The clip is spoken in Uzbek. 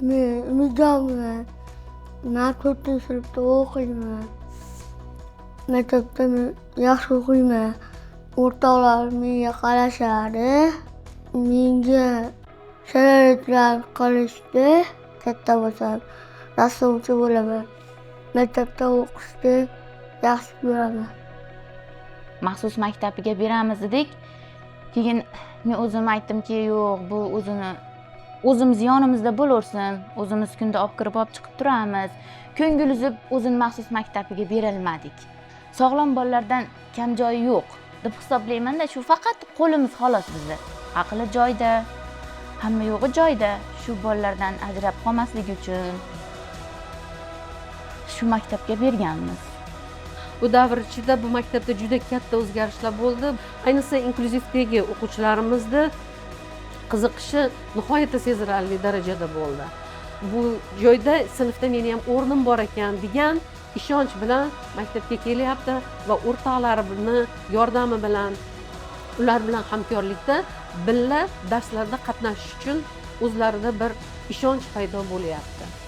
Men Umidjonman. Men 4-sinfda o'qiyman. Maktabda men yaxshi o'qiyman. O'rtoqlarim menga qarashadi. Menga sharoitlar qilishdi. Katta bo'lsam rassomchi bo'laman. Maktabda o'qishni yaxshi ko'raman. Maxsus maktabiga beramiz dedik. Keyin men o'zim aytdimki, yo'q, bu o'zimiz yonimizda bo'laversin. O'zimiz kunda olib kirib olib chiqib turamiz. Ko'ngil uzib o'zini maxsus maktabiga berolmadik. Sog'lom bolalardan kam joyi yo'q deb hisoblayman-da, shu faqat qo'limiz xolos bizni. Aqli joyda, hamma yo'g'i joyda. Shu bolalardan ajrab qolmasligi uchun shu maktabga berganmiz. Bu davr ichida bu maktabda juda katta o'zgarishlar bo'ldi. Ayniqsa inkluzivdagi o'quvchilarimizni qiziqishi nihoyatda sezilarli darajada bo'ldi. Bu joyda sinfda meni ham o'rnim bor ekan degan ishonch bilan maktabga kelyapti va o'rtoqlarini yordami bilan, ular bilan hamkorlikda birga darslarda qatnashish uchun o'zlarida bir ishonch paydo bo'lyapti.